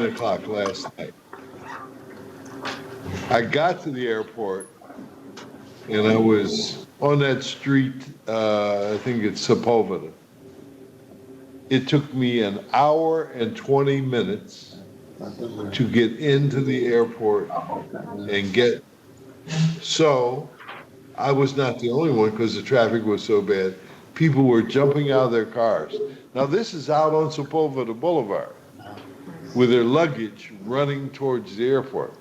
o'clock last night. I got to the airport and I was on that street, I think it's Sepulveda. It took me an hour and 20 minutes to get into the airport and get, so I was not the only one because the traffic was so bad. People were jumping out of their cars. Now, this is out on Sepulveda Boulevard with their luggage running towards the airport.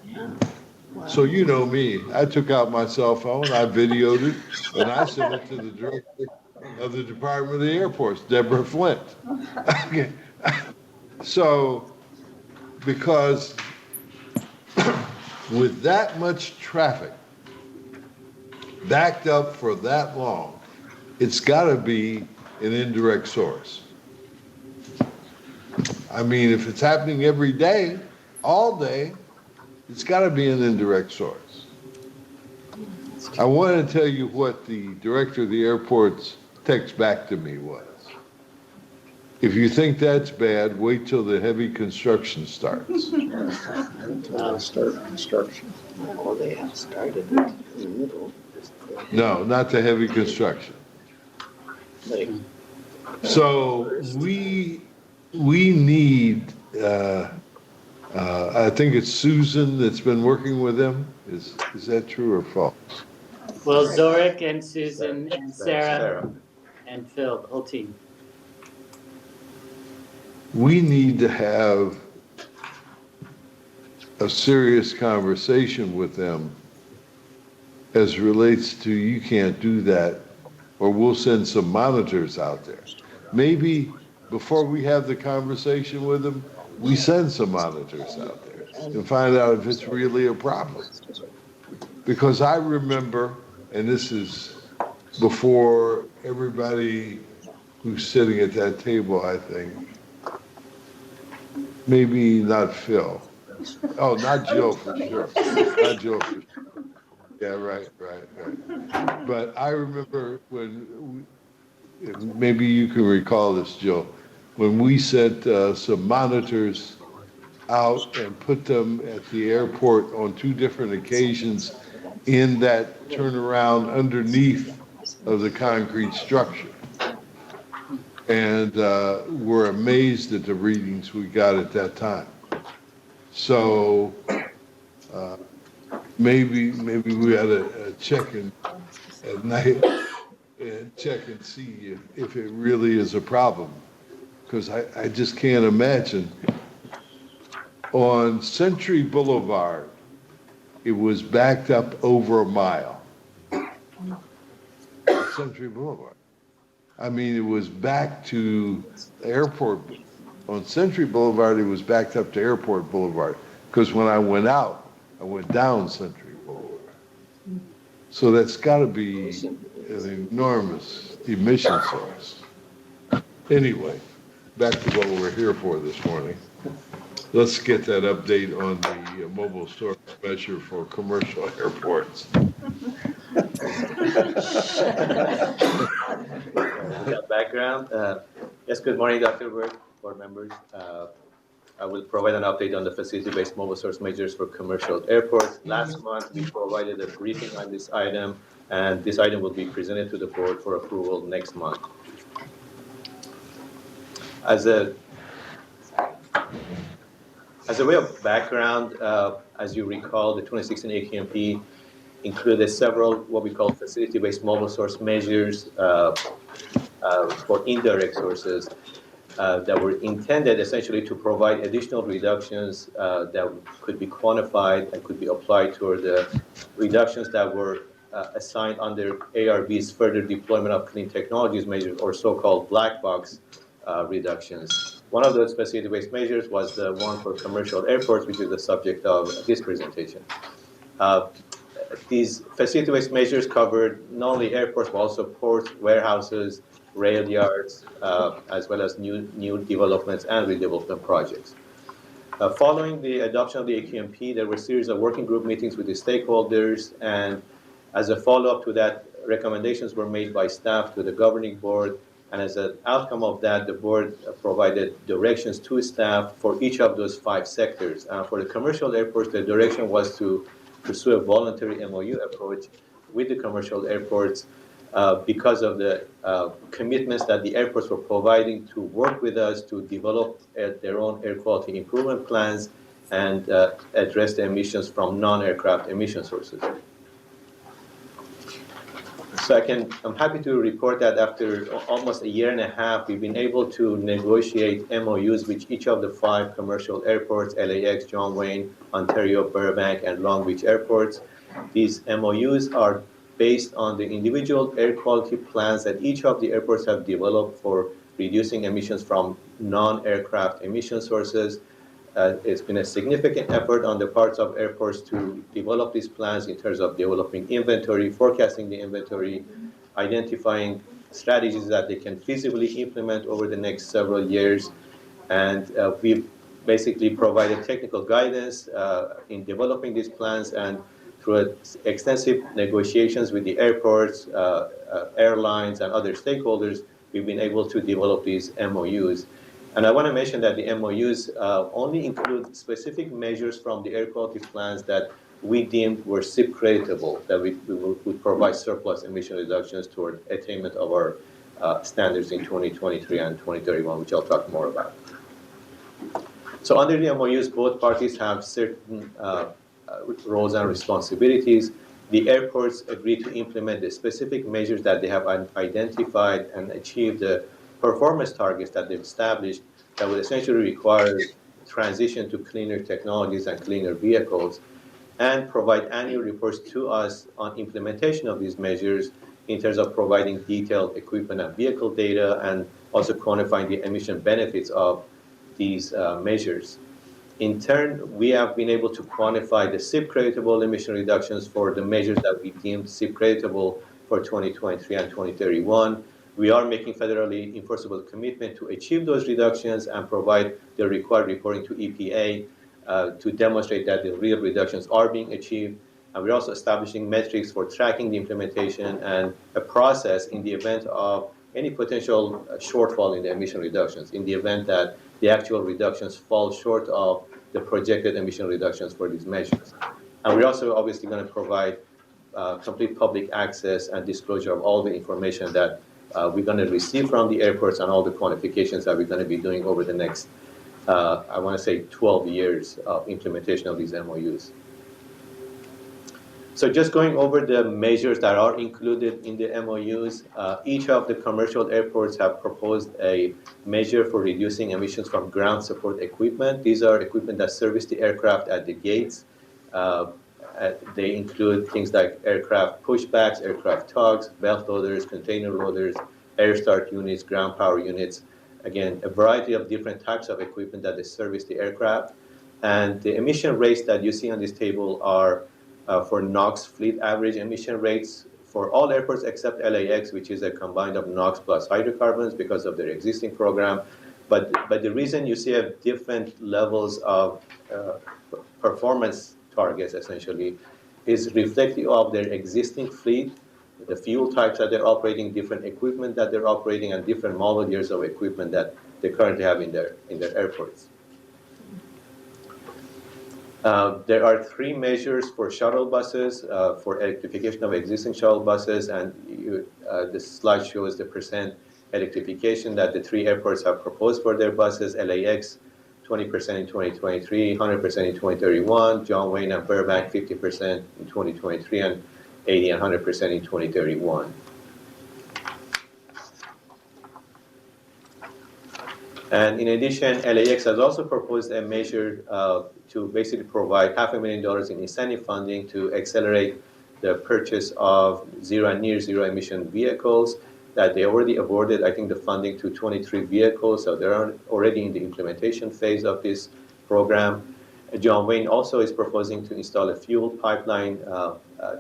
So you know me, I took out my cell phone, I videoed it, and I sent it to the director of the Department of the Airports, Deborah Flint. Okay. So, because with that much traffic backed up for that long, it's got to be an indirect source. I mean, if it's happening every day, all day, it's got to be an indirect source. I want to tell you what the director of the airport's text back to me was. If you think that's bad, wait till the heavy construction starts. Start construction. Oh, they have started it in the middle. No, not the heavy construction. Like, So we need, I think it's Susan that's been working with them. Is that true or false? Well, Zorik and Susan and Sarah and Phil, the whole team. We need to have a serious conversation with them as relates to you can't do that, or we'll send some monitors out there. Maybe before we have the conversation with them, we send some monitors out there and find out if it's really a problem. Because I remember, and this is before everybody who's sitting at that table, I think, maybe not Phil. Oh, not Joe for sure. Not Joe for sure. Yeah, right. But I remember when, maybe you can recall this, Joe, when we sent some monitors out and put them at the airport on 2 different occasions in that turnaround underneath of the concrete structure. And we're amazed at the readings we got at that time. So maybe we ought to check in at night and check and see if it really is a problem. Because I just can't imagine. On Century Boulevard, it was backed up over a mile. Century Boulevard. I mean, it was back to the airport. On Century Boulevard, it was backed up to Airport Boulevard. Because when I went out, I went down Century Boulevard. So that's got to be an enormous emission source. Anyway, back to what we're here for this morning. Let's get that update on the mobile storage measure for commercial airports. Background. Yes, good morning, Dr. Bird, board members. I will provide an update on the facility-based mobile source measures for commercial airports. Last month, we provided a briefing on this item, and this item will be presented to the board for approval next month. As a way of background, as you recall, the 2016 AQMD included several what we call facility-based mobile source measures for indirect sources that were intended essentially to provide additional reductions that could be quantified and could be applied toward the reductions that were assigned under ARB's further deployment of clean technologies measures, or so-called black box reductions. One of those facility-based measures was the one for commercial airports, which is the subject of this presentation. These facility-based measures covered not only airports, but also ports, warehouses, rail yards, as well as new developments and redevelopment projects. Following the adoption of the AQMP, there were a series of working group meetings with the stakeholders, and as a follow-up to that, recommendations were made by staff to the governing board And as an outcome of that, the board provided directions to staff for each of those 5 sectors. For the commercial airports, the direction was to pursue a voluntary MOU approach with the commercial airports because of the commitments that the airports were providing to work with us to develop their own air quality improvement plans and address the emissions from non-aircraft emission sources. So I'm happy to report that after almost a year and a half, we've been able to negotiate MOUs with each of the 5 commercial airports, LAX, John Wayne, Ontario, Burbank, and Long Beach airports. These MOUs are based on the individual air quality plans that each of the airports have developed for reducing emissions from non-aircraft emission sources. It's been a significant effort on the parts of airports to develop these plans in terms of developing inventory, forecasting the inventory, identifying strategies that they can feasibly implement over the next several years. And we've basically provided technical guidance in developing these plans, and through extensive negotiations with the airports, airlines, and other stakeholders, we've been able to develop these MOUs. And I want to mention that the MOUs only include specific measures from the air quality plans that we deemed were SIP creditable, that we would provide surplus emission reductions toward attainment of our standards in 2023 and 2031, which I'll talk more about. So under the MOUs, both parties have certain roles and responsibilities. The airports agree to implement the specific measures that they have identified and achieve the performance targets that they've established that would essentially require transition to cleaner technologies and cleaner vehicles, and provide annual reports to us on implementation of these measures in terms of providing detailed equipment and vehicle data, and also quantifying the emission benefits of these measures. In turn, we have been able to quantify the SIP creditable emission reductions for the measures that we deemed SIP creditable for 2023 and 2031. We are making federally enforceable commitment to achieve those reductions and provide the required reporting to EPA to demonstrate that the real reductions are being achieved. And we're also establishing metrics for tracking the implementation and a process in the event of any potential shortfall in the emission reductions, in the event that the actual reductions fall short of the projected emission reductions for these measures. And we're also obviously going to provide complete public access and disclosure of all the information that we're going to receive from the airports and all the quantifications that we're going to be doing over the next, I want to say, 12 years of implementation of these MOUs. So just going over the measures that are included in the MOUs, each of the commercial airports have proposed a measure for reducing emissions from ground support equipment. These are equipment that service the aircraft at the gates. They include things like aircraft pushbacks, aircraft tugs, belt loaders, container loaders, air start units, ground power units. Again, a variety of different types of equipment that they service the aircraft. And the emission rates that you see on this table are for NOx fleet average emission rates for all airports except LAX, which is a combined of NOx plus hydrocarbons because of their existing program. But the reason you see different levels of performance targets, essentially, is reflective of their existing fleet, the fuel types that they're operating, different equipment that they're operating, and different model years of equipment that they currently have in their airports. There are 3 measures for shuttle buses, for electrification of existing shuttle buses, and this slide shows the percent electrification that the 3 airports have proposed for their buses. LAX, 20% in 2023, 100% in 2031, John Wayne and Burbank, 50% in 2023, and 80 and 100% in 2031. And in addition, LAX has also proposed a measure to basically provide $500,000 in incentive funding to accelerate the purchase of zero and near zero emission vehicles that they already awarded, I think, the funding to 23 vehicles, so they're already in the implementation phase of this program. John Wayne also is proposing to install a fuel pipeline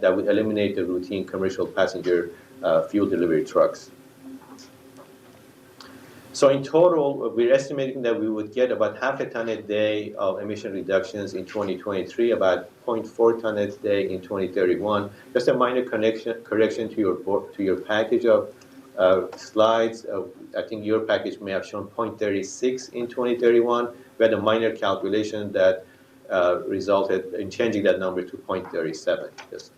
that would eliminate the routine commercial passenger fuel delivery trucks. So in total, we're estimating that we would get about half a ton a day of emission reductions in 2023, about 0.4 ton a day in 2031. Just a minor correction to your package of slides, I think your package may have shown 0.36 in 2031. We had a minor calculation that resulted in changing that number to 0.37, just,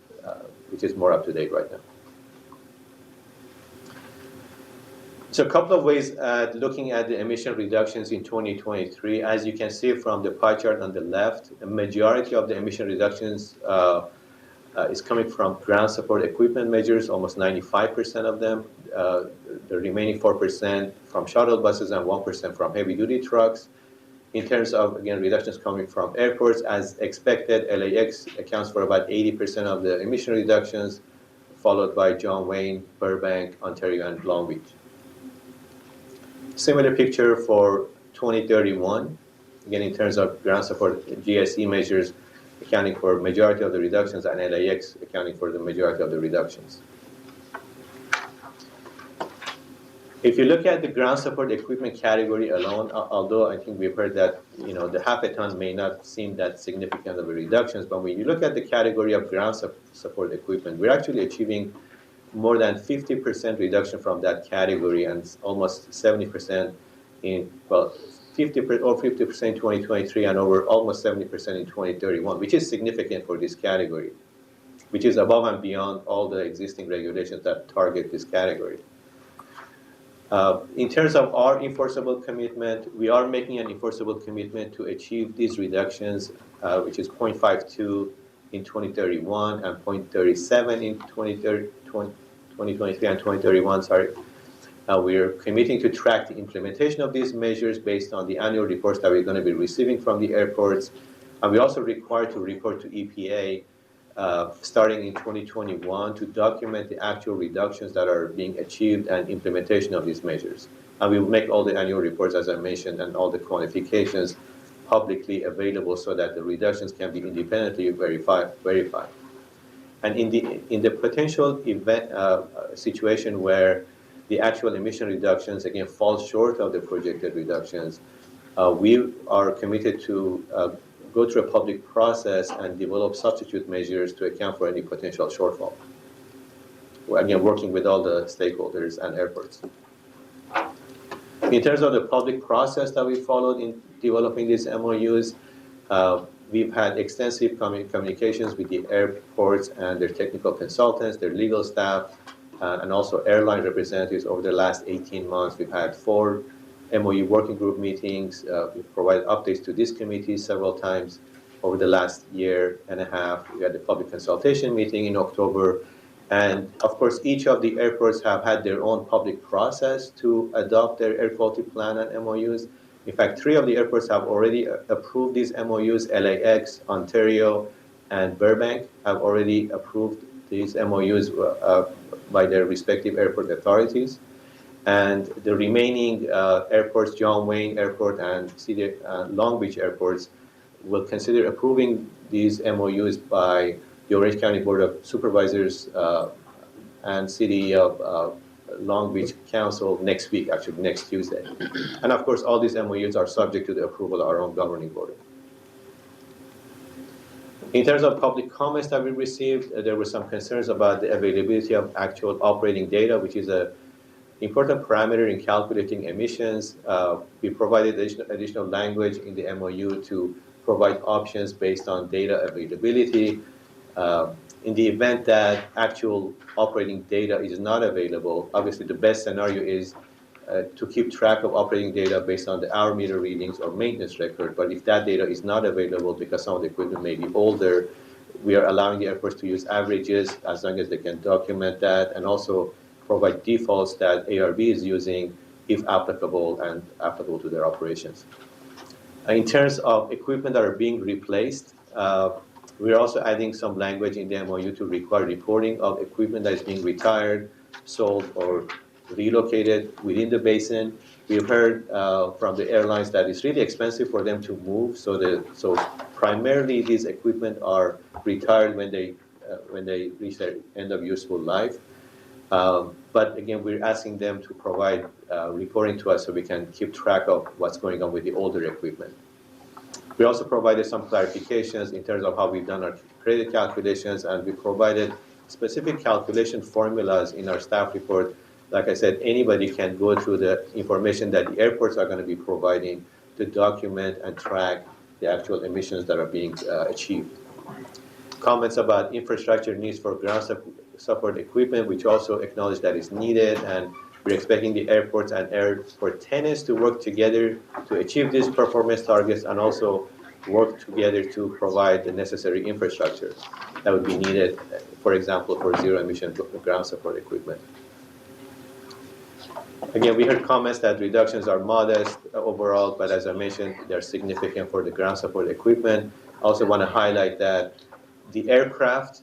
which is more up to date right now. So a couple of ways at looking at the emission reductions in 2023. As you can see from the pie chart on the left, the majority of the emission reductions is coming from ground support equipment measures, almost 95% of them. The remaining 4% from shuttle buses and 1% from heavy-duty trucks. In terms of, again, reductions coming from airports, as expected, LAX accounts for about 80% of the emission reductions, followed by John Wayne, Burbank, Ontario, and Long Beach. Similar picture for 2031, again, in terms of ground support GSE measures, accounting for majority of the reductions, and LAX accounting for the majority of the reductions. If you look at the ground support equipment category alone, although I think we've heard that the half a ton may not seem that significant of a reductions, but when you look at the category of ground support equipment, we're actually achieving more than 50% reduction from that category, and almost 70% in 50% or 50% in 2023, and over almost 70% in 2031, which is significant for this category, which is above and beyond all the existing regulations that target this category. In terms of our enforceable commitment, we are making an enforceable commitment to achieve these reductions, which is 0.52 in 2031 and 0.37 in 2023 and 2031. Sorry. We are committing to track the implementation of these measures based on the annual reports that we're going to be receiving from the airports. And we also require to report to EPA starting in 2021 to document the actual reductions that are being achieved and implementation of these measures. And we will make all the annual reports, as I mentioned, and all the quantifications publicly available so that the reductions can be independently verified. And in the potential event situation where the actual emission reductions, again, fall short of the projected reductions, we are committed to go through a public process and develop substitute measures to account for any potential shortfall. Again, working with all the stakeholders and airports. In terms of the public process that we followed in developing these MOUs, we've had extensive communications with the airports and their technical consultants, their legal staff, and also airline representatives over the last 18 months. We've had 4 MOU working group meetings. We've provided updates to this committee several times over the last year and a half. We had a public consultation meeting in October. And of course, each of the airports have had their own public process to adopt their air quality plan and MOUs. In fact, 3 of the airports have already approved these MOUs. LAX, Ontario, and Burbank have already approved these MOUs by their respective airport authorities. And the remaining airports, John Wayne Airport and Long Beach airports, will consider approving these MOUs by the Orange County Board of Supervisors and City of Long Beach Council next week, actually next Tuesday. And of course, all these MOUs are subject to the approval of our own governing body. In terms of public comments that we received, there were some concerns about the availability of actual operating data, which is an important parameter in calculating emissions. We provided additional language in the MOU to provide options based on data availability. In the event that actual operating data is not available, obviously the best scenario is to keep track of operating data based on the hour meter readings or maintenance record. But if that data is not available because some of the equipment may be older, we are allowing the airports to use averages as long as they can document that, and also provide defaults that ARB is using if applicable and applicable to their operations. In terms of equipment that are being replaced, we're also adding some language in the MOU to require reporting of equipment that is being retired, sold, or relocated within the basin. We've heard from the airlines that it's really expensive for them to move, so primarily these equipment are retired when they reach their end of useful life. But again, we're asking them to provide reporting to us so we can keep track of what's going on with the older equipment. We also provided some clarifications in terms of how we've done our credit calculations, and we provided specific calculation formulas in our staff report like I said, anybody can go through the information that the airports are going to be providing to document and track the actual emissions that are being achieved. Comments about infrastructure needs for ground support equipment, which also acknowledge that is needed, and we're expecting the airports and airport tenants to work together to achieve these performance targets and also work together to provide the necessary infrastructure that would be needed, for example, for zero emission ground support equipment. Again, we heard comments that reductions are modest overall, but as I mentioned, they're significant for the ground support equipment. I also want to highlight that the aircraft,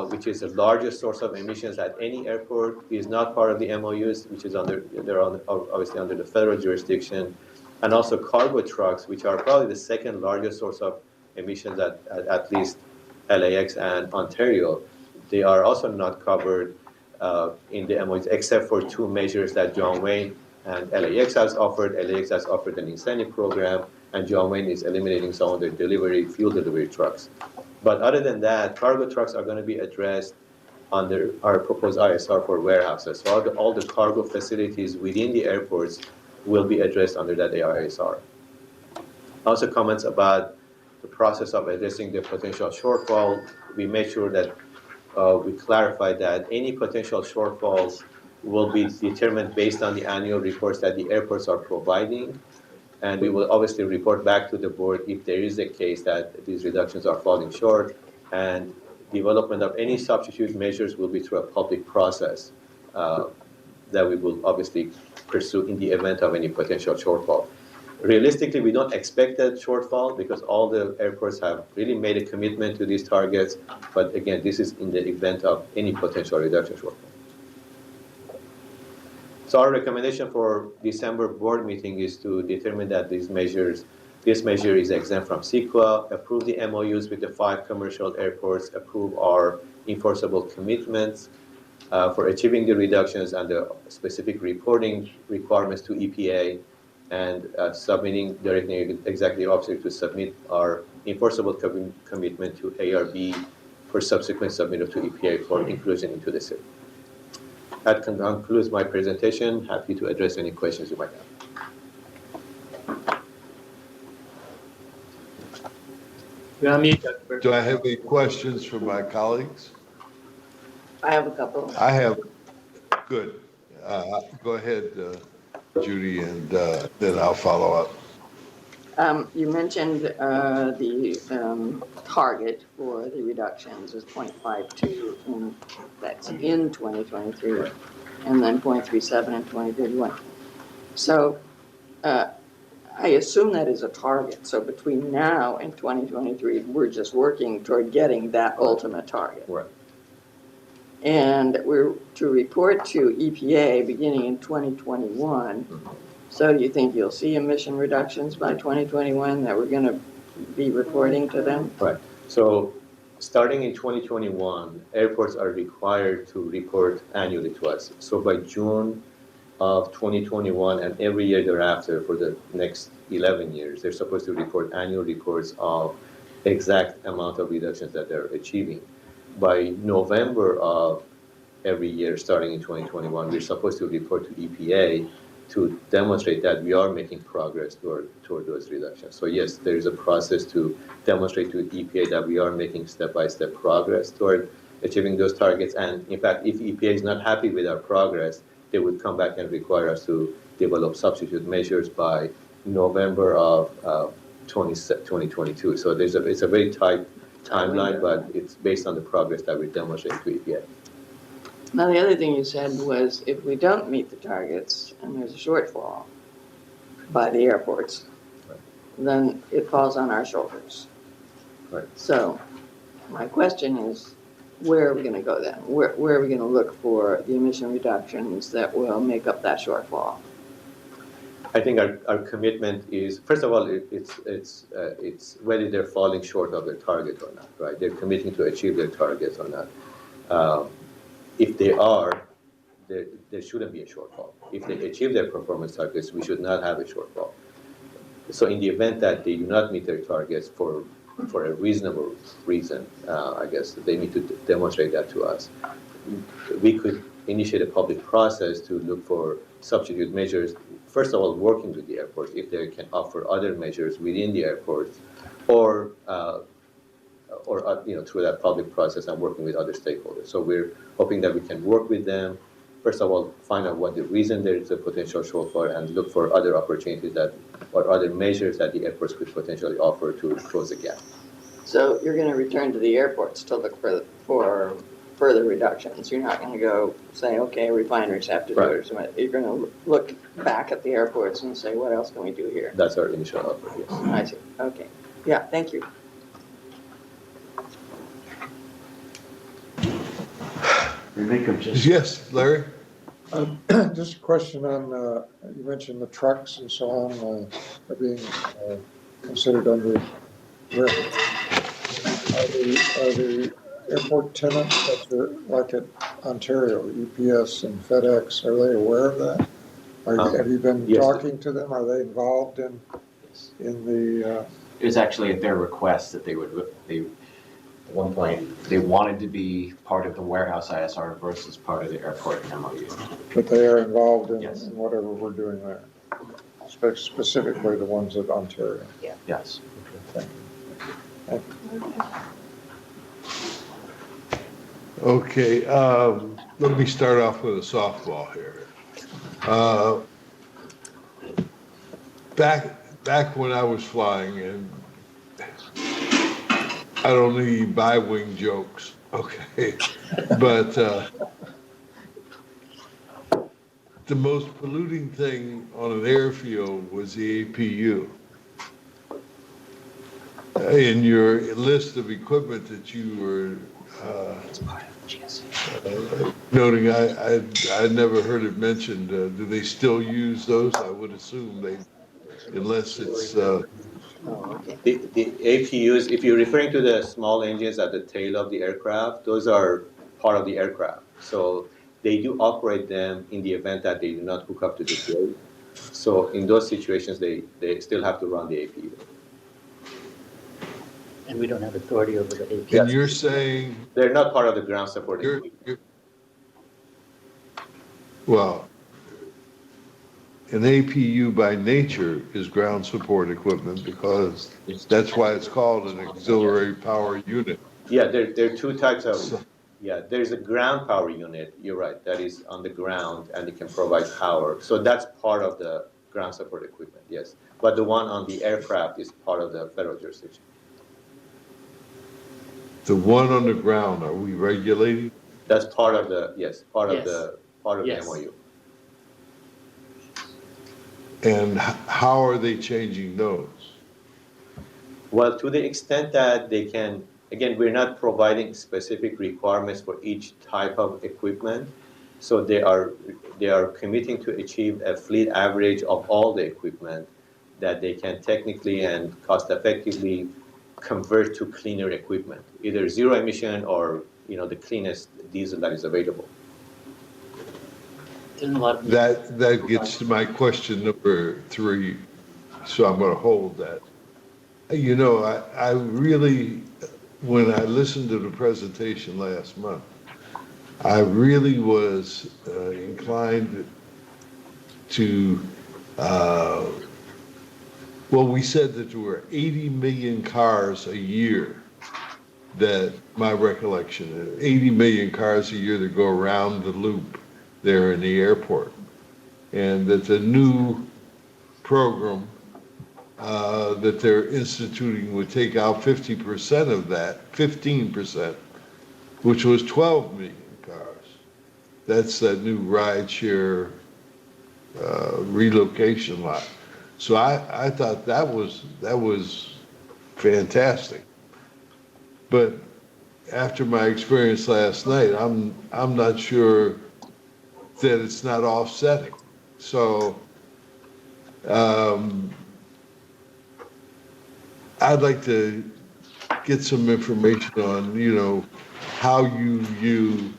which is the largest source of emissions at any airport, is not part of the MOUs, which is obviously under the federal jurisdiction, and also cargo trucks, which are probably the second largest source of emissions at least LAX and Ontario. They are also not covered in the MOUs, except for two measures that John Wayne and LAX has offered. LAX has offered an incentive program, and John Wayne is eliminating some of their fuel delivery trucks. But other than that, cargo trucks are going to be addressed under our proposed ISR for warehouses. So all the cargo facilities within the airports will be addressed under that ISR. Also comments about the process of addressing the potential shortfall. We made sure that we clarified that any potential shortfalls will be determined based on the annual reports that the airports are providing. And we will obviously report back to the board if there is a case that these reductions are falling short, and development of any substitute measures will be through a public process that we will obviously pursue in the event of any potential shortfall. Realistically, we don't expect that shortfall because all the airports have really made a commitment to these targets. But again, this is in the event of any potential reduction shortfall. So our recommendation for December board meeting is to determine that this measure is exempt from CEQA, approve the MOUs with the 5 commercial airports, approve our enforceable commitments for achieving the reductions and the specific reporting requirements to EPA, and directing executive officer to submit our enforceable commitment to ARB for subsequent submittal to EPA for inclusion into the SIP. That concludes my presentation. Happy to address any questions you might have. You're on mute, Dr. Burke. Do I have any questions from my colleagues? I have a couple. I have, good. Go ahead, Judy, and then I'll follow up. You mentioned the target for the reductions is 0.52, and that's in 2023, and then 0.37 in 2031. So I assume that is a target. So between now and 2023, we're just working toward getting that ultimate target. Right. And we're to report to EPA beginning in 2021. So do you think you'll see emission reductions by 2021 that we're going to be reporting to them? Right. So starting in 2021, airports are required to report annually to us. So by June of 2021 and every year thereafter for the next 11 years, they're supposed to report annual reports of exact amount of reductions that they're achieving. By November of every year starting in 2021, we're supposed to report to EPA to demonstrate that we are making progress toward those reductions. So yes, there is a process to demonstrate to EPA that we are making step-by-step progress toward achieving those targets. And in fact, if EPA is not happy with our progress, they would come back and require us to develop substitute measures by November of 2022. So it's a very tight timeline, but it's based on the progress that we demonstrate to EPA. Now, the other thing you said was if we don't meet the targets and there's a shortfall by the airports, Right. then it falls on our shoulders. Right. So my question is, where are we going to go then? Where are we going to look for the emission reductions that will make up that shortfall? I think our commitment is, first of all, it's whether they're falling short of their target or not, right? They're committing to achieve their targets or not. If they are, there shouldn't be a shortfall. If they achieve their performance targets, we should not have a shortfall. So in the event that they do not meet their targets for a reasonable reason, I guess they need to demonstrate that to us. We could initiate a public process to look for substitute measures. First of all, working with the airports if they can offer other measures within the airports, or through that public process and working with other stakeholders. So we're hoping that we can work with them. First of all, find out what the reason there is a potential shortfall and look for other opportunities or other measures that the airports could potentially offer to close the gap. So you're going to return to the airports to look for further reductions. You're not going to go say, okay, refineries have to do it or something. You're going to look back at the airports and say, what else can we do here? That's our initial offer, yes. I see. Okay. Yeah, thank you. Yes, Larry? Just a question on, you mentioned the trucks and so on are being considered under risk. Are the airport tenants that are like at Ontario, UPS and FedEx, are they aware of that? Have you been yes. talking to them? Are they involved in the? It was actually at their request that at one point, they wanted to be part of the warehouse ISR versus part of the airport MOU. But they are involved in Yes. whatever we're doing there, specifically the ones at Ontario. Yes. Thank you. Okay, let me start off with a softball here. Back when I was flying, and I don't need bi-wing jokes, okay? But the most polluting thing on an airfield was the APU. In your list of equipment that you were noting, I never heard it mentioned. Do they still use those? I would assume they, unless it's. Oh, okay. The APUs, if you're referring to the small engines at the tail of the aircraft, those are part of the aircraft. So they do operate them in the event that they do not hook up to the grid. So in those situations, they still have to run the APU. And we don't have authority over the APU. And you're saying. They're not part of the ground support equipment. Well, an APU by nature is ground support equipment because that's why it's called an auxiliary power unit. Yeah, there are two types of, there's a ground power unit, you're right, that is on the ground and it can provide power. So that's part of the ground support equipment, yes. But the one on the aircraft is part of the federal jurisdiction. The one on the ground, are we regulating? That's part of the, part of Yes. the Yes. MOU. And how are they changing those? Well, to the extent that they can, again, we're not providing specific requirements for each type of equipment. So they are committing to achieve a fleet average of all the equipment that they can technically and cost effectively convert to cleaner equipment, either zero emission or the cleanest diesel that is available. There's a lot of That gets to my question number 3, so I'm going to hold that. I really, when I listened to the presentation last month, I really was inclined to, we said that there were 80 million cars a year, that my recollection, 80 million cars a year that go around the loop there in the airport. And that the new program that they're instituting would take out 50% of that, 15%, which was 12 million cars. That's that new rideshare relocation lot. So I thought that was fantastic. But after my experience last night, I'm not sure that it's not offsetting. So I'd like to get some information on, how you view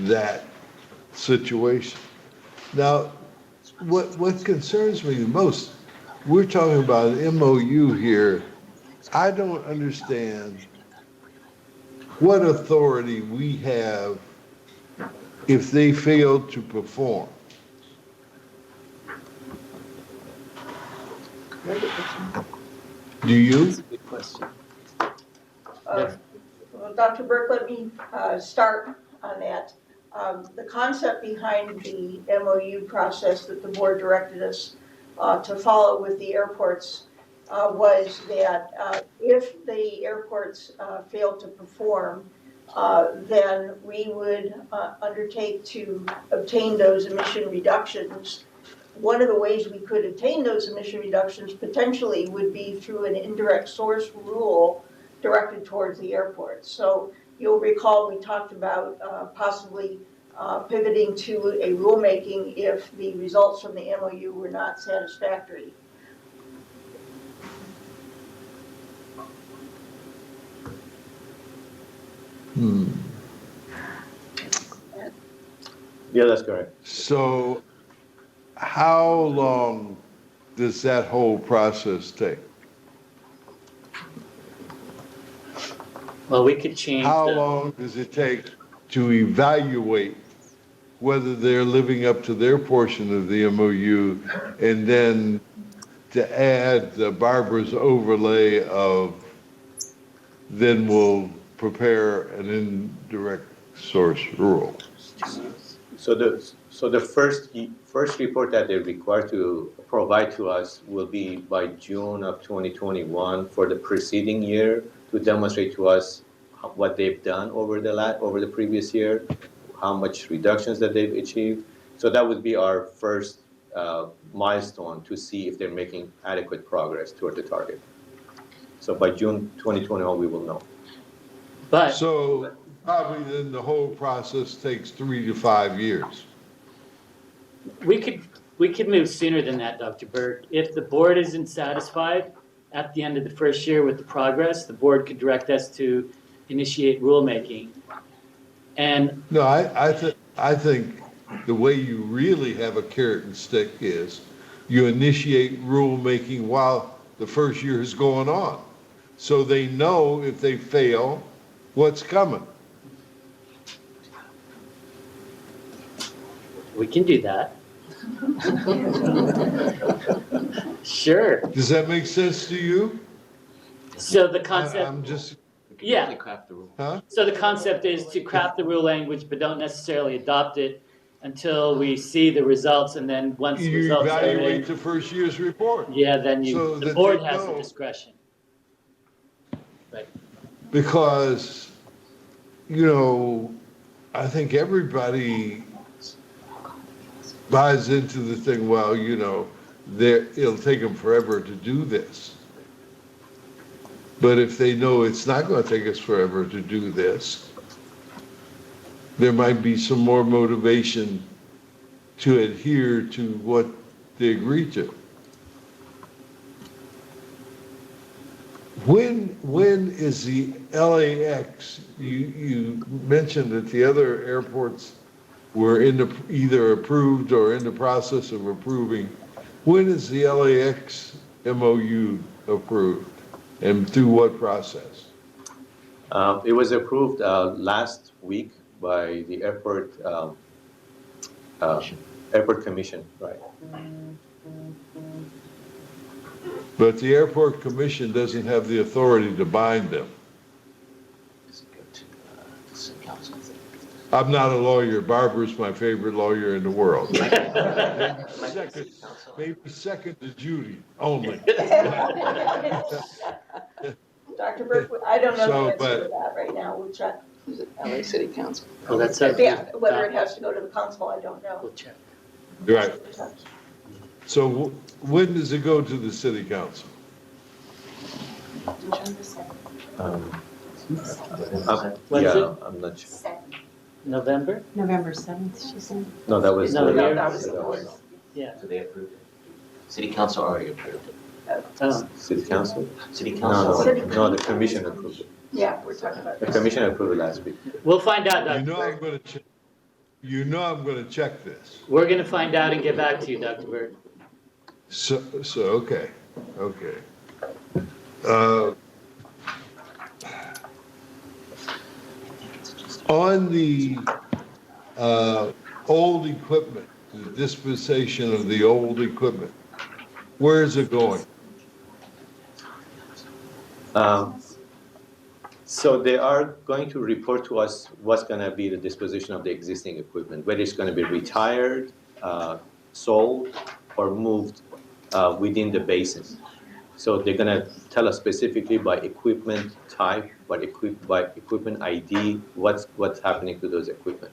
that situation. Now, what concerns me the most, we're talking about an MOU here. I don't understand what authority we have if they fail to perform? Do you? That's a good question. Well, Dr. Burke, let me start on that. The concept behind the MOU process that the board directed us to follow with the airports was that if the airports fail to perform, then we would undertake to obtain those emission reductions. One of the ways we could obtain those emission reductions potentially would be through an indirect source rule directed towards the airport. So you'll recall we talked about possibly pivoting to a rulemaking if the results from the MOU were not satisfactory. Yeah, that's correct. So how long does that whole process take? Well, we could change How the, long does it take to evaluate whether they're living up to their portion of the MOU, and then to add the Barbara's overlay of, then we'll prepare an indirect source rule? So the first report that they're required to provide to us will be by June of 2021 for the preceding year, to demonstrate to us what they've done over the previous year, how much reductions that they've achieved. So that would be our first milestone to see if they're making adequate progress toward the target. So by June 2021, we will know. but So probably then the whole process takes 3 to 5 years. we could move sooner than that, Dr. Burke. If the board isn't satisfied at the end of the first year with the progress, the board could direct us to initiate rulemaking. And No, I think the way you really have a carrot and stick is you initiate rulemaking while the first year is going on. So they know if they fail, what's coming. we can do that. Sure. Does that make sense to you? So the I'm concept, just, We could Yeah. definitely craft the rule. huh? so the concept is to craft the rule language, but don't necessarily adopt it until we see the results, and then once the You results are evaluate in, the first year's report. yeah, then So the that board they has the know. discretion. Because, I think everybody buys into the thing, well, it'll take them forever to do this. But if they know it's not going to take us forever to do this, there might be some more motivation to adhere to what they agree to. When is the LAX, you mentioned that the other airports were either approved or in the process of approving. When is the LAX MOU approved, and through what process? It was approved last week by the airport commission, right? But the airport commission doesn't have the authority to bind them. Does it go to the city council? I'm not a lawyer. Barbara's my favorite lawyer in the world. Might be the Second, city council. maybe second to Judy only. Dr. Burke, I don't know So, the answer but- to that right now. We'll check. Is it LA City Council? Oh, that's up Yeah, to whether it has to go to the council, I don't know. We'll check. Right. So when does it go to the city council? What is Yeah, it? I'm not sure. November? November 7th, she said. No, that was. No, that was the board. Yeah. So they approved it. City council already approved it. Oh, City council? City No, council. City no, the commission approved it. Yeah, we're talking about The this. commission approved it last week. we'll find out, You Dr. know Burke. I'm gonna check, check this. We're gonna find out and get back to you, Dr. Burke. So, okay. Uh, On the uh, old equipment, the dispensation of the old equipment, where is it going? Um, So they are going to report to us what's going to be the disposition of the existing equipment, whether it's going to be retired, sold, or moved within the basin. So they're going to tell us specifically by equipment type, by equipment ID, what's happening to those equipment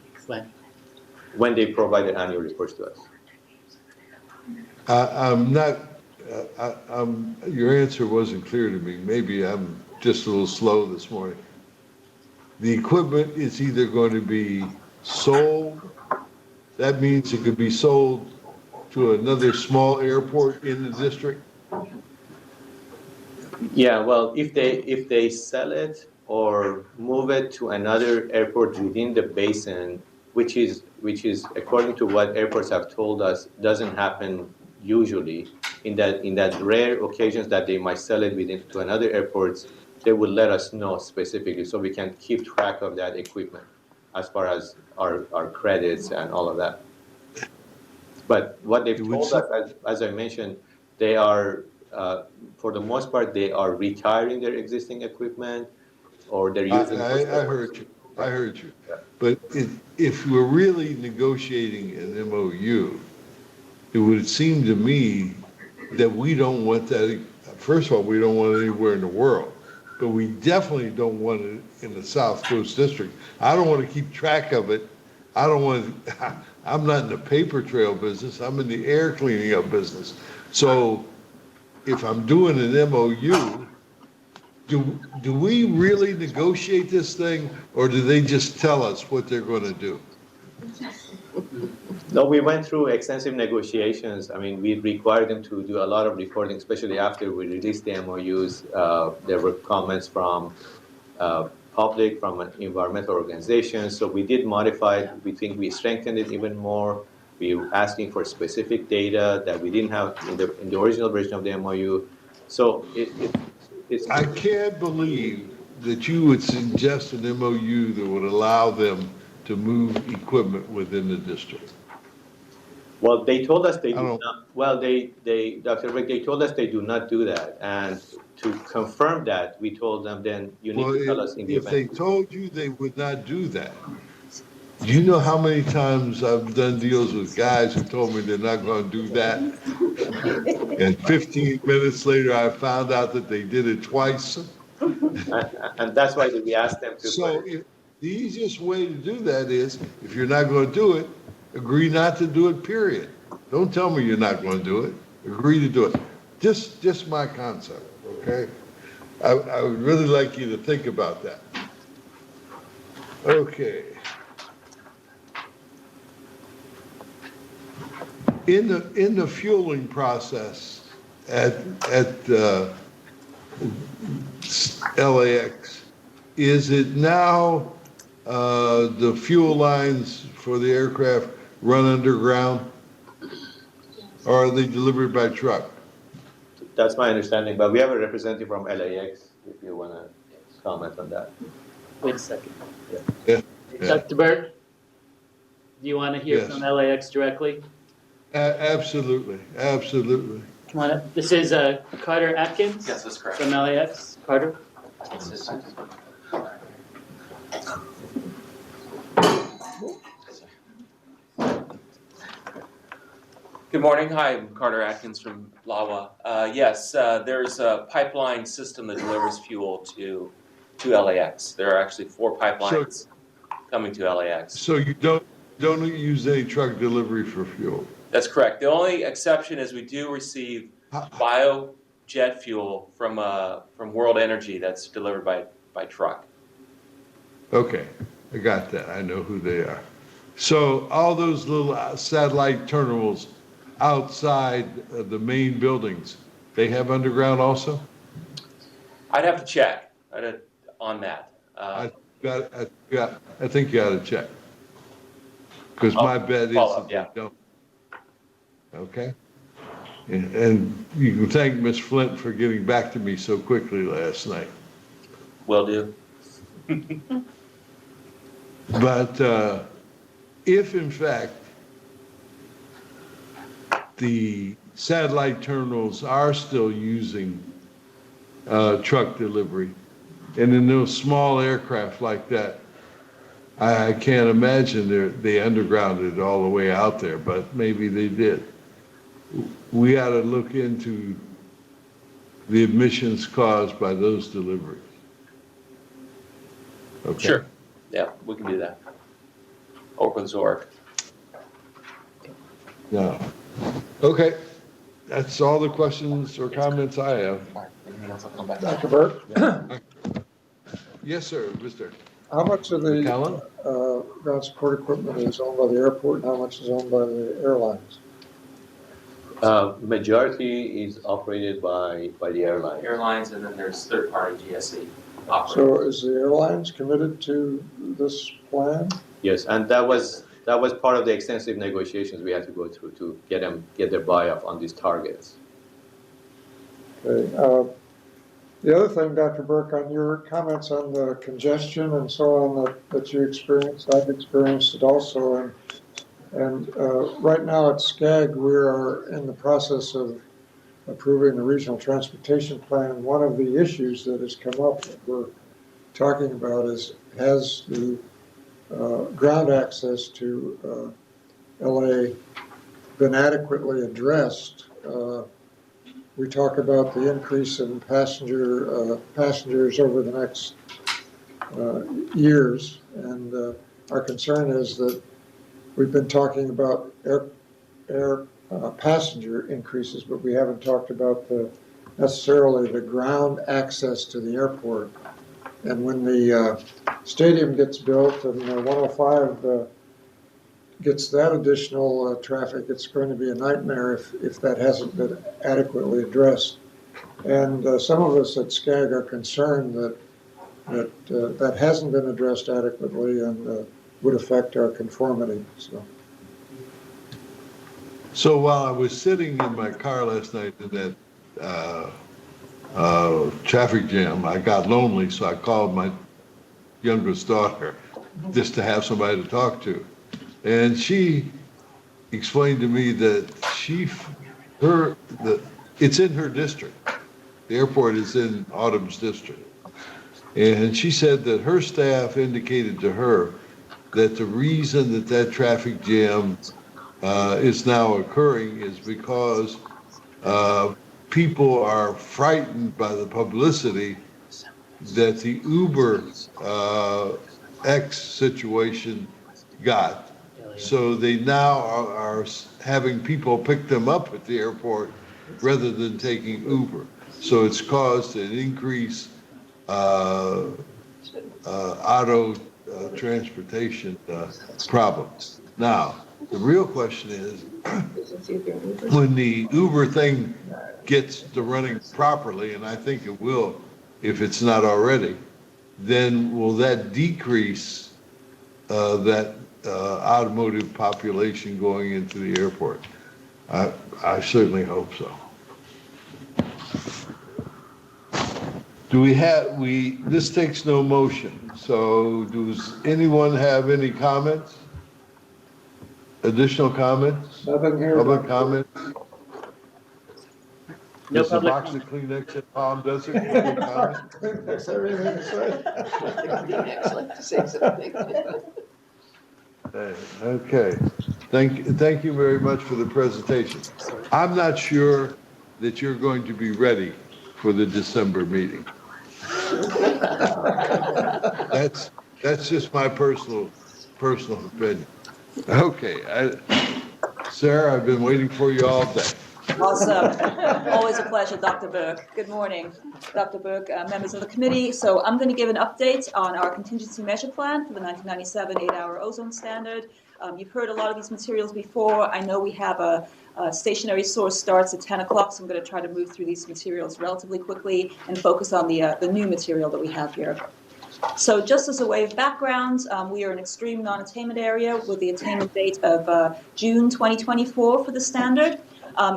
when they provide their annual reports to us. I'm not, your answer wasn't clear to me. Maybe I'm just a little slow this morning. The equipment is either going to be sold, that means it could be sold to another small airport in the district? Yeah, well, if they sell it or move it to another airport within the basin, which is according to what airports have told us, doesn't happen usually. In that rare occasions that they might sell it within to another airports, they will let us know specifically so we can keep track of that equipment as far as our credits and all of that. But what they've It would told us, as I mentioned, they are, for the most part, they are retiring their existing equipment or they're using. I heard you, I heard you. Yeah. But if we're really negotiating an MOU, it would seem to me that we don't want that, first of all, we don't want it anywhere in the world, but we definitely don't want it in the South Coast District. I don't want to keep track of it. I don't want, I'm not in the paper trail business, I'm in the air cleaning up business. So if I'm doing an MOU, do we really negotiate this thing, or do they just tell us what they're going to do? No, we went through extensive negotiations. I mean, we required them to do a lot of reporting, especially after we released the MOUs. There were comments from public, from an environmental organizations. So we did modify it. We think we strengthened it even more. We were asking for specific data that we didn't have in the original version of the MOU. So it's. I can't believe that you would suggest an MOU that would allow them to move equipment within the district. Well, they told us they I do don't- not. Well, Dr. Rick, they told us they do not do that. And to confirm that, we told them, then you need Well, to tell us in the if they event. told you they would not do that, do you know how many times I've done deals with guys who told me they're not going to do that? And 15 minutes later, I found out that they did it twice. And that's why we asked them to. So the easiest way to do that is, if you're not going to do it, agree not to do it, period. Don't tell me you're not going to do it. Agree to do it. Just my concept, okay? I would really like you to think about that. Okay. In the fueling process at LAX, is it now the fuel lines for the aircraft run underground? Or are they delivered by truck? That's my understanding, but we have a representative from LAX, if you want to comment on that. Wait a second. Yeah. Dr. Burke, do you want to hear Yes. from LAX directly? Absolutely, absolutely. Come on up. This is Carter Atkins. Yes, that's correct. From LAX. Carter? Good morning. Hi, I'm Carter Atkins from LAWA. Yes, there's a pipeline system that delivers fuel to LAX. There are actually 4 pipelines coming to LAX. So you don't use any truck delivery for fuel? That's correct. The only exception is we do receive biojet fuel from World Energy that's delivered by truck. Okay, I got that. I know who they are. So all those little satellite terminals outside of the main buildings, they have underground also? I'd have to check on that. I think you ought to check. Because my bet is follow that up, they yeah. don't. Okay? And you can thank Ms. Flint for getting back to me so quickly last night. Will do. But if in fact the satellite terminals are still using truck delivery, and in those small aircraft like that, I can't imagine they undergrounded it all the way out there, but maybe they did. We ought to look into the emissions caused by those deliveries. Okay. Sure. Yeah, we can do that. Or with Zork. Yeah. Okay. That's all the questions or comments I have. Anything else, I'll come back. Dr. Burke, Yes, sir, Mr. how much of the McCallum? ground support equipment is owned by the airport and how much is owned by the airlines? Majority is operated by the airline. Airlines, and then there's third-party GSE operators. So is the airlines committed to this plan? Yes, and that was part of the extensive negotiations we had to go through to get their buy-off on these targets. Okay. The other thing, Dr. Burke, on your comments on the congestion and so on that you experienced, I've experienced it also. And right now at SCAG, we are in the process of approving the regional transportation plan. And one of the issues that has come up that we're talking about is, has the ground access to LA been adequately addressed? We talk about the increase in passengers over the next years, and our concern is that we've been talking about air passenger increases, but we haven't talked about necessarily the ground access to the airport. And when the stadium gets built and 105 gets that additional traffic, it's going to be a nightmare if that hasn't been adequately addressed. And some of us at SCAG are concerned that hasn't been addressed adequately and would affect our conformity. So while I was sitting in my car last night in that traffic jam, I got lonely, so I called my youngest daughter just to have somebody to talk to. And she explained to me that it's in her district. The airport is in Autumn's district. And she said that her staff indicated to her that the reason that traffic jam is now occurring is because people are frightened by the publicity that the Uber X situation got. So they now are having people pick them up at the airport rather than taking Uber. So it's caused an increase auto transportation problems. Now, the real question is, when the Uber thing gets to running properly, and I think it will if it's not already, then will that decrease that automotive population going into the airport? I certainly hope so. This takes no motion, so does anyone have any comments? Additional comments? Nothing here. Public comments? No Is the public box of Kleenex at Palm Desert? Public comment? That's everything to say. I'd like to say something. Okay, thank you very much for the presentation. I'm not sure that you're going to be ready for the December meeting. That's just my personal opinion. Okay, Sarah, I've been waiting for you all day. Awesome. Always a pleasure, Dr. Burke. Good morning, Dr. Burke, members of the committee. So I'm going to give an update on our contingency measure plan for the 1997 8-hour ozone standard. You've heard a lot of these materials before. I know we have a stationary source starts at 10 o'clock, so I'm going to try to move through these materials relatively quickly and focus on the new material that we have here. So just as a way of background, we are an extreme non-attainment area with the attainment date of June 2024 for the standard.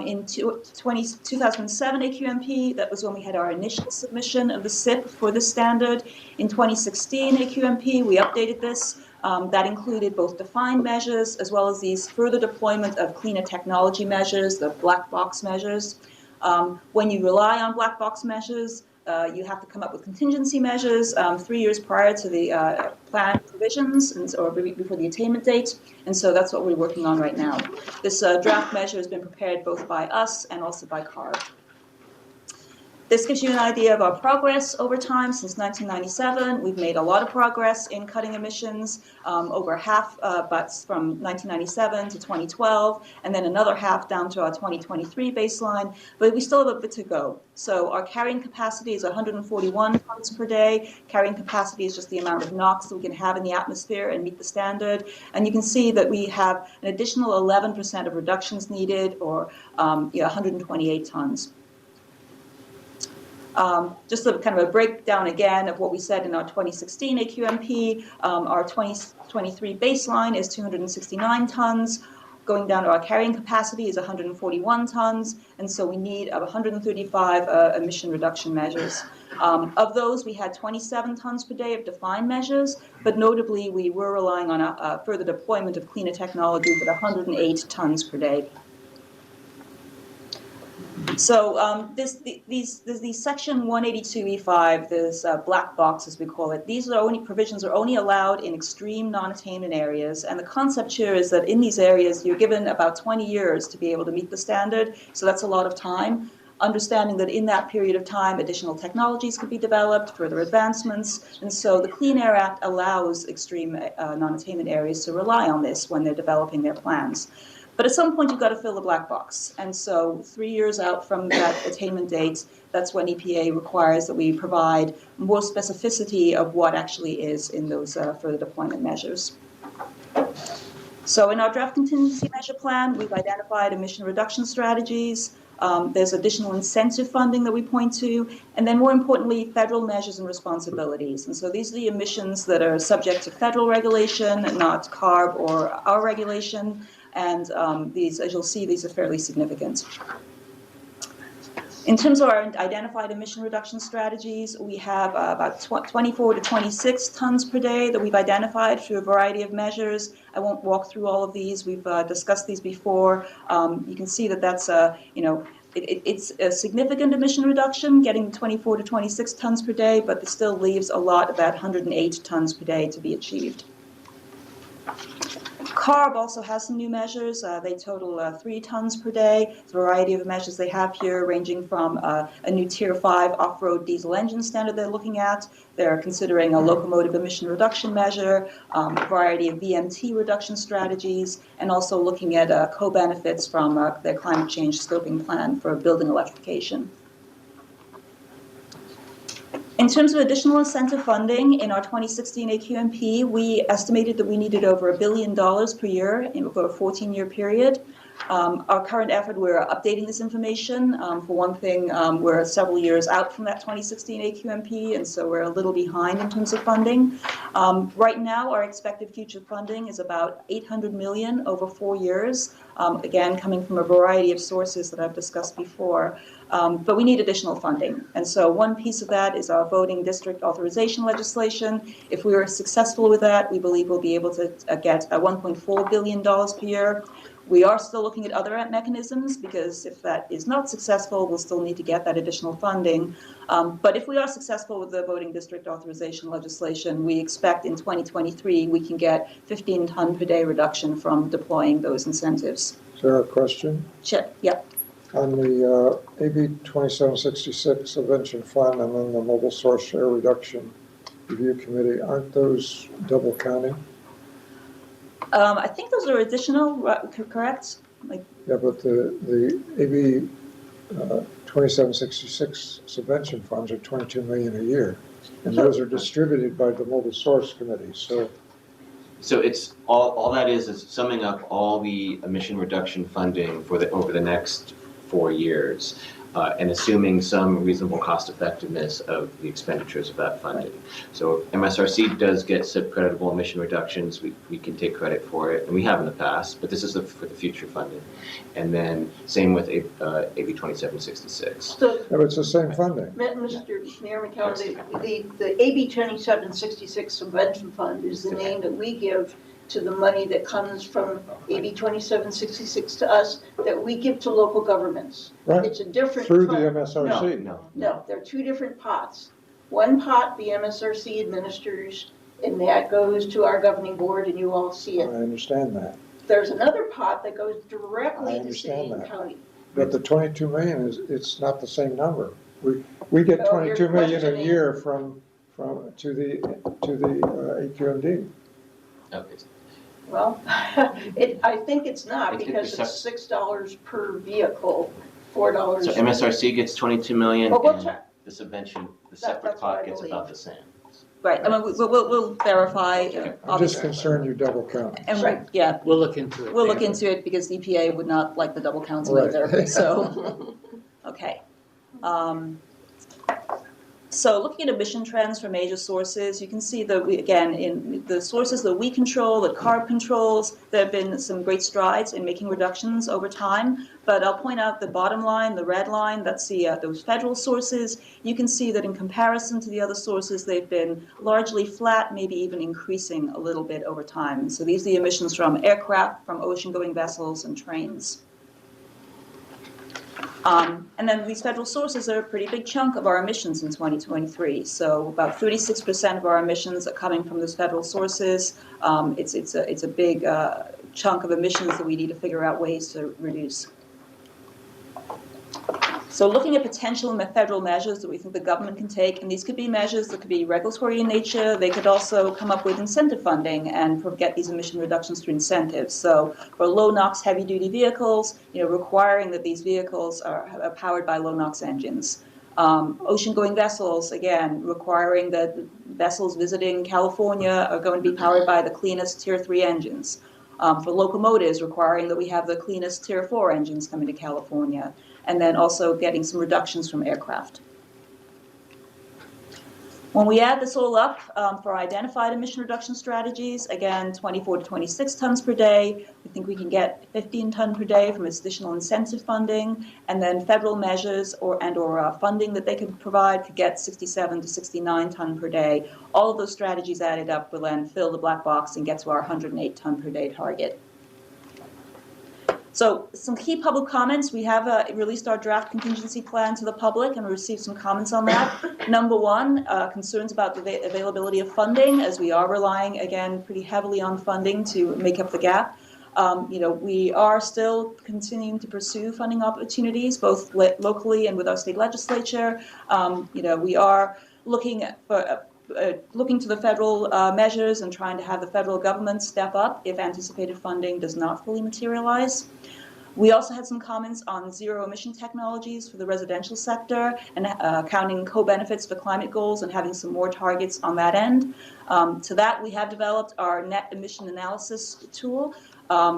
In 2007 AQMP, that was when we had our initial submission of the SIP for the standard. In 2016 AQMP, we updated this That included both defined measures as well as these further deployment of cleaner technology measures, the black box measures. When you rely on black box measures, you have to come up with contingency measures 3 years prior to the plan provisions or before the attainment date. And so that's what we're working on right now. This draft measure has been prepared both by us and also by CARB. This gives you an idea of our progress over time since 1997. We've made a lot of progress in cutting emissions, over half, but from 1997 to 2012, and then another half down to our 2023 baseline, but we still have a bit to go. So our carrying capacity is 141 tons per day. Carrying capacity is just the amount of NOx that we can have in the atmosphere and meet the standard. And you can see that we have an additional 11% of reductions needed, or 128 tons. Just a kind of a breakdown again of what we said in our 2016 AQMP. Our 2023 baseline is 269 tons. Going down to our carrying capacity is 141 tons, and so we need 135 emission reduction measures. Of those, we had 27 tons per day of defined measures, but notably we were relying on a further deployment of cleaner technologies at 108 tons per day. So these Section 182E5, this black box as we call it, these are provisions are only allowed in extreme non-attainment areas. And the concept here is that in these areas, you're given about 20 years to be able to meet the standard. So that's a lot of time. Understanding that in that period of time, additional technologies could be developed, further advancements. And so the Clean Air Act allows extreme non-attainment areas to rely on this when they're developing their plans. But at some point, you've got to fill the black box. And so 3 years out from that attainment date, that's when EPA requires that we provide more specificity of what actually is in those further deployment measures. So in our draft contingency measure plan, we've identified emission reduction strategies. There's additional incentive funding that we point to, and then more importantly, federal measures and responsibilities. And so these are the emissions that are subject to federal regulation, not CARB or our regulation. And these, as you'll see, these are fairly significant. In terms of our identified emission reduction strategies, we have about 24 to 26 tons per day that we've identified through a variety of measures. I won't walk through all of these. We've discussed these before. You can see that that's it's a significant emission reduction, getting 24 to 26 tons per day, but it still leaves a lot, about 108 tons per day to be achieved. CARB also has some new measures. They total 3 tons per day. It's a variety of measures they have here, ranging from a new Tier 5 off-road diesel engine standard they're looking at. They're considering a locomotive emission reduction measure, a variety of VMT reduction strategies, and also looking at co-benefits from their climate change scoping plan for building electrification. In terms of additional incentive funding, in our 2016 AQMP, we estimated that we needed over $1 billion per year over a 14-year period. Our current effort, we're updating this information. For one thing, we're several years out from that 2016 AQMP, and so we're a little behind in terms of funding. Right now, our expected future funding is about $800 million over 4 years, again, coming from a variety of sources that I've discussed before. But we need additional funding. And so one piece of that is our voting district authorization legislation. If we are successful with that, we believe we'll be able to get $1.4 billion per year. We are still looking at other mechanisms, because if that is not successful, we'll still need to get that additional funding. But if we are successful with the voting district authorization legislation, we expect in 2023 we can get 15 ton per day reduction from deploying those incentives. Is there a question? Sure. Yep. On the AB 2766 Subvention Fund and then the Mobile Source Air Reduction Review Committee, aren't those double counting? I think those are additional, correct? Yeah, but the AB 2766 subvention funds are $22 million a year, and those are distributed by the Mobile Source Committee. So it's all that is summing up all the emission reduction funding for over the next 4 years. and assuming some reasonable cost effectiveness of the expenditures of that funding. So if MSRC does get subcreditable emission reductions, we can take credit for it, and we have in the past, but this is for the future funding. And then same with AB 2766. So, No, it's the same funding. Mr. Mayor McKellar, the AB 2766 subvention fund is the name that we give to the money that comes from AB 2766 to us, that we give to local governments. Right. It's a different Through the fund. MSRC. No, they're two different pots. One pot, the MSRC administers, and that goes to our governing board, and you all see I it. understand that. There's another pot that goes I directly to understand city and that. county. But the 22 million it's not the same number. We get Oh, you're 22 million a questioning- year to the AQMD. Okay. Well, I think it's not, It could be because it's $6 per vehicle, $4. So MSRC gets 22 million, Well, we'll and check. the subvention, the That's separate what I pot gets believe. about the same. Right, I mean, we'll verify, I'm just obviously. concerned you double count. And, Right. yeah, We'll look into it. we'll look into it because EPA would not like the double counting Right. either, so, okay. So looking at emission trends for major sources, you can see that again, in the sources that we control, that CARB controls, there have been some great strides in making reductions over time. But I'll point out the bottom line, the red line, that's those federal sources. You can see that in comparison to the other sources, they've been largely flat, maybe even increasing a little bit over time. So these are the emissions from aircraft, from ocean-going vessels, and trains. And then these federal sources are a pretty big chunk of our emissions in 2023. So about 36% of our emissions are coming from those federal sources. It's a big chunk of emissions that we need to figure out ways to reduce. So looking at potential federal measures that we think the government can take, and these could be measures that could be regulatory in nature. They could also come up with incentive funding and get these emission reductions through incentives. So for low NOx heavy duty vehicles, requiring that these vehicles are powered by low NOx engines. Ocean-going vessels, again, requiring that vessels visiting California are going to be powered by the cleanest Tier 3 engines. For locomotives, requiring that we have the cleanest Tier 4 engines coming to California. And then also getting some reductions from aircraft. When we add this all up for identified emission reduction strategies, again, 24 to 26 tons per day, we think we can get 15 ton per day from additional incentive funding, and then federal measures or funding that they could provide could get 67 to 69 ton per day. All of those strategies added up will then fill the black box and get to our 108 ton per day target. So some key public comments. We have released our draft contingency plan to the public and received some comments on that. Number one, concerns about the availability of funding, as we are relying, again, pretty heavily on funding to make up the gap. We are still continuing to pursue funding opportunities, both locally and with our state legislature. We are looking to the federal measures and trying to have the federal government step up if anticipated funding does not fully materialize. We also had some comments on zero emission technologies for the residential sector and counting co-benefits for climate goals and having some more targets on that end. To that, we have developed our net emission analysis tool,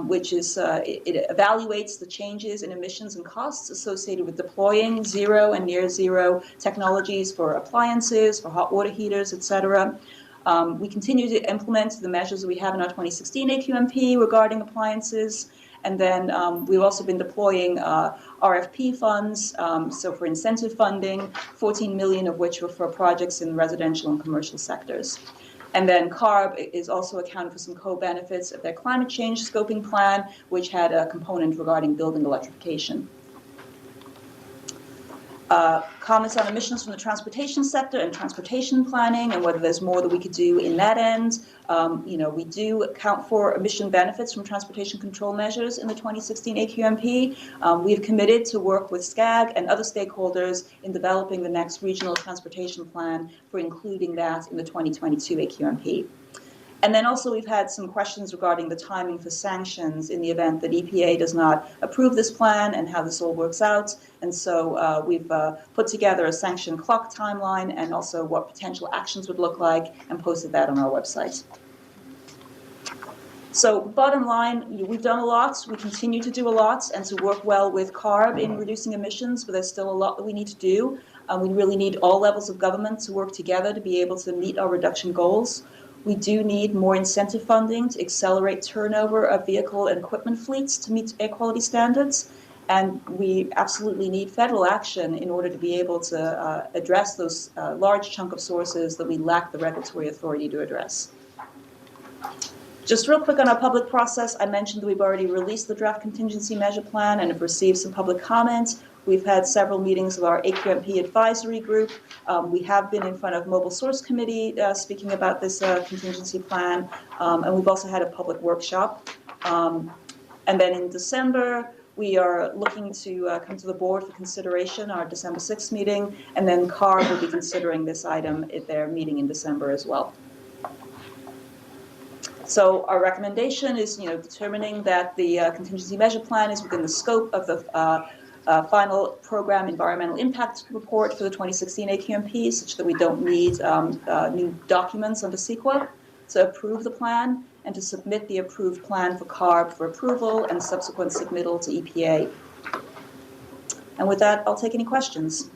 which is it evaluates the changes in emissions and costs associated with deploying zero and near zero technologies for appliances, for hot water heaters, et cetera. We continue to implement the measures that we have in our 2016 AQMP regarding appliances. And then we've also been deploying RFP funds, so for incentive funding, 14 million of which were for projects in residential and commercial sectors. And then CARB is also accounting for some co-benefits of their climate change scoping plan, which had a component regarding building electrification. Comments on emissions from the transportation sector and transportation planning and whether there's more that we could do in that end. We do account for emission benefits from transportation control measures in the 2016 AQMP. We have committed to work with SCAG and other stakeholders in developing the next regional transportation plan for including that in the 2022 AQMP. And then also we've had some questions regarding the timing for sanctions in the event that EPA does not approve this plan and how this all works out. And so we've put together a sanction clock timeline and also what potential actions would look like and posted that on our website. So bottom line, we've done a lot, we continue to do a lot, and to work well with CARB in reducing emissions, but there's still a lot that we need to do. We really need all levels of government to work together to be able to meet our reduction goals. We do need more incentive funding to accelerate turnover of vehicle and equipment fleets to meet air quality standards. And we absolutely need federal action in order to be able to address those large chunk of sources that we lack the regulatory authority to address. Just real quick on our public process, I mentioned that we've already released the draft contingency measure plan and have received some public comments. We've had several meetings of our AQMD advisory group. We have been in front of Mobile Source Committee speaking about this contingency plan, and we've also had a public workshop. And then in December, we are looking to come to the board for consideration, our December 6th meeting, and then CARB will be considering this item at their meeting in December as well. So our recommendation is, determining that the contingency measure plan is within the scope of the final program environmental impact report for the 2016 AQMP, such that we don't need new documents under CEQA, to approve the plan and to submit the approved plan for CARB for approval and subsequent submittal to EPA. And with that, I'll take any questions.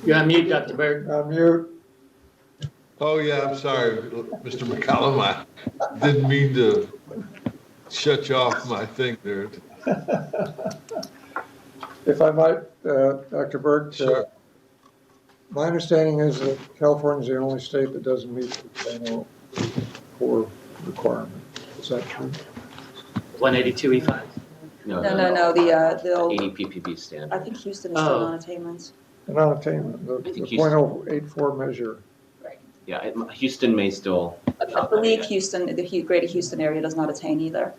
You're on mute, Dr. Berg. Mute. Oh, yeah, I'm sorry, Mr. McCallum, I didn't mean to shut you off my thing there. If I might, Dr. Berg, Sure. my understanding is that California is the only state that doesn't meet the annual core requirement. Is that true? 182E5. No, the old, 80 ppb standard. I think Houston is still non-attainment. The non-attainment, the think Houston- 0.084 measure. Yeah, Houston may still. I believe Houston, the greater Houston area does not attain either.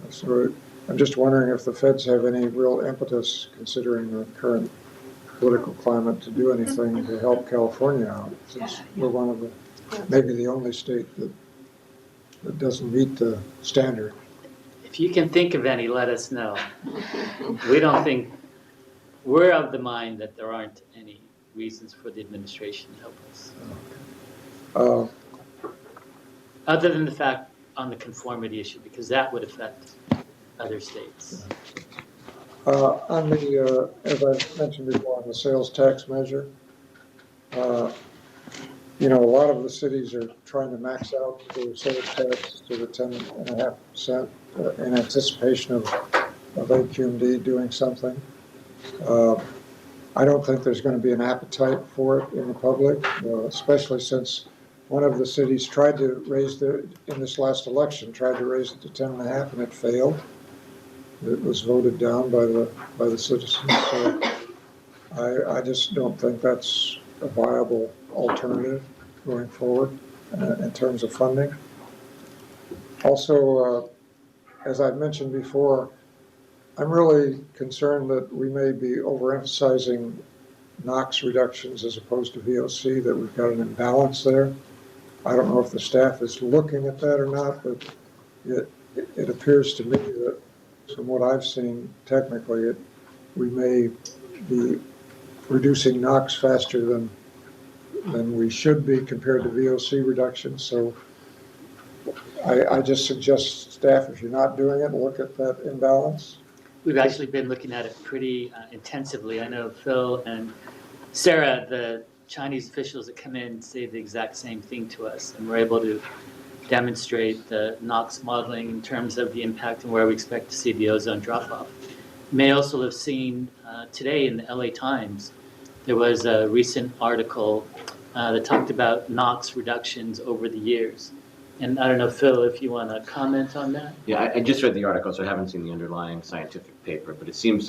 So I'm just wondering if the feds have any real impetus, considering the current political climate, to do anything to help California out, since we're one of the, maybe the only state that doesn't meet the standard. If you can think of any, let us know. We don't think, we're of the mind that there aren't any reasons for the administration to help us. Other than the fact on the conformity issue, because that would affect other states. On the, as I mentioned before, on the sales tax measure, a lot of the cities are trying to max out their sales tax to the 10.5% in anticipation of AQMD doing something. I don't think there's going to be an appetite for it in the public, especially since one of the cities tried to raise in this last election, tried to raise it to 10.5 and it failed. It was voted down by the citizens. So I just don't think that's a viable alternative going forward in terms of funding. Also, as I've mentioned before, I'm really concerned that we may be overemphasizing NOx reductions as opposed to VOC, that we've got an imbalance there. I don't know if the staff is looking at that or not, but it appears to me that from what I've seen technically, we may be reducing NOx faster than we should be compared to VOC reductions. So I just suggest staff, if you're not doing it, look at that imbalance. We've actually been looking at it pretty intensively. I know Phil and Sarah, the Chinese officials that come in, say the exact same thing to us, and we're able to demonstrate the NOx modeling in terms of the impact and where we expect to see the ozone drop off. You may also have seen today in the LA Times, there was a recent article that talked about NOx reductions over the years. And I don't know, Phil, if you want to comment on that? Yeah, I just read the article, so I haven't seen the underlying scientific paper, but it seems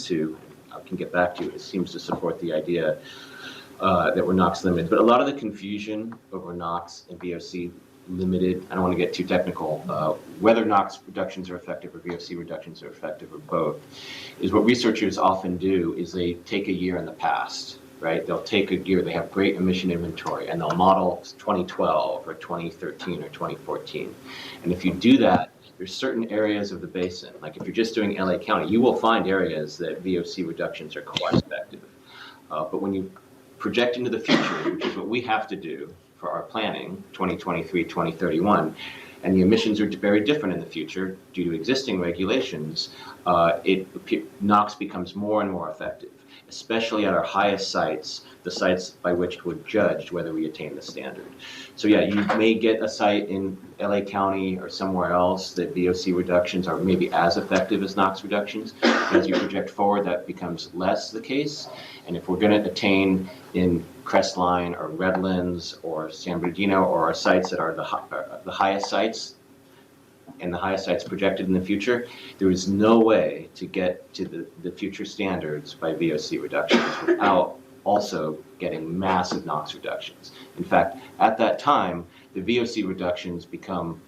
to, I can get back to you, it seems to support the idea that we're NOx limited. But a lot of the confusion over NOx and VOC limited, I don't want to get too technical, whether NOx reductions are effective or VOC reductions are effective or both, is what researchers often do is they take a year in the past, right? They'll take a year, they have great emission inventory, and they'll model 2012 or 2013 or 2014. And if you do that there's certain areas of the basin, like if you're just doing LA County, you will find areas that VOC reductions are quite effective. But when you project into the future, which is what we have to do for our planning, 2023, 2031, and the emissions are very different in the future due to existing regulations, NOx becomes more and more effective, especially at our highest sites, the sites by which would judge whether we attain the standard. So yeah, you may get a site in LA County or somewhere else that VOC reductions are maybe as effective as NOx reductions. As you project forward, that becomes less the case. And if we're going to attain in Crestline or Redlands or San Bernardino or our sites that are the highest sites, and the highest sites projected in the future, there is no way to get to the future standards by VOC reductions without also getting massive NOx reductions. In fact, at that time, the VOC reductions become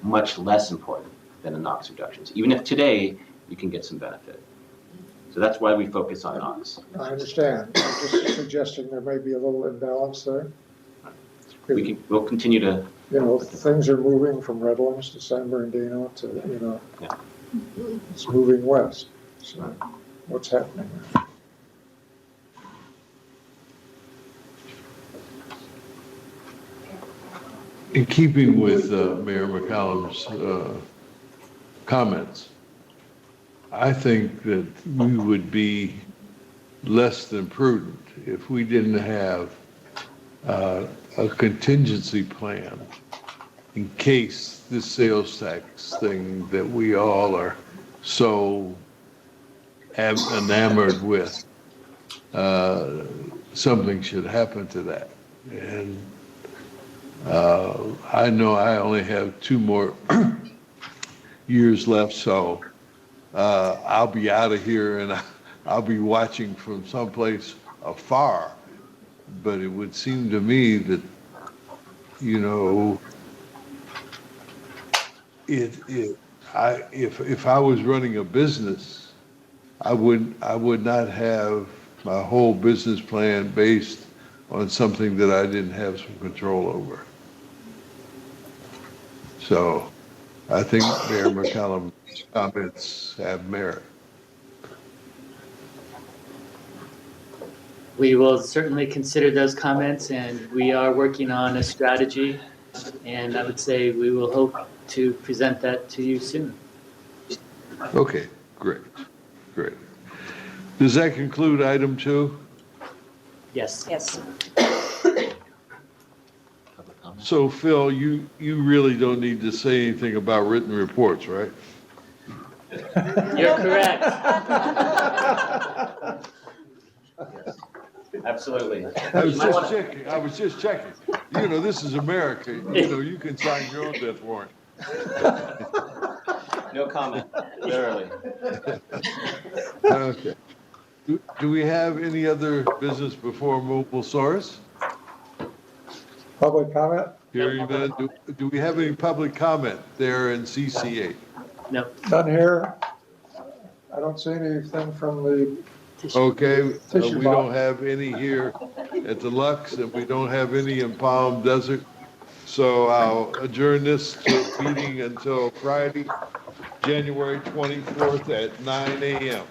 much less important than the NOx reductions, even if today you can get some benefit. So that's why we focus on NOx. I understand. I'm just suggesting there may be a little imbalance there. We'll continue to. You know, things are moving from Redlands to San Bernardino to, you know, it's moving west. So what's happening there? In keeping with Mayor McCallum's comments, I think that we would be less than prudent if we didn't have a contingency plan in case this sales tax thing that we all are so enamored with, something should happen to that. And I know I only have 2 more years left, so I'll be out of here and I'll be watching from someplace afar. But it would seem to me that, you know, if I was running a business, I would not have my whole business plan based on something that I didn't have some control over. So I think Mayor McCallum's comments have merit. We will certainly consider those comments, and we are working on a strategy, and I would say we will hope to present that to you soon. Okay, great. Does that conclude item 2? Yes. Yes. So Phil, you really don't need to say anything about written reports, right? You're correct. Absolutely. I was just checking. You know, this is America. You know, you can sign your own death warrant. No comment, literally. Okay. Do we have any other business before Mobile Source? Public comment? Hearing none. Do we have any public comment there in CC8? No. None here. I don't see anything from the, Okay, Tissue we box. don't have any here at the Lux, and we don't have any in Palm Desert. So I'll adjourn this meeting until Friday, January 24th at 9 a.m.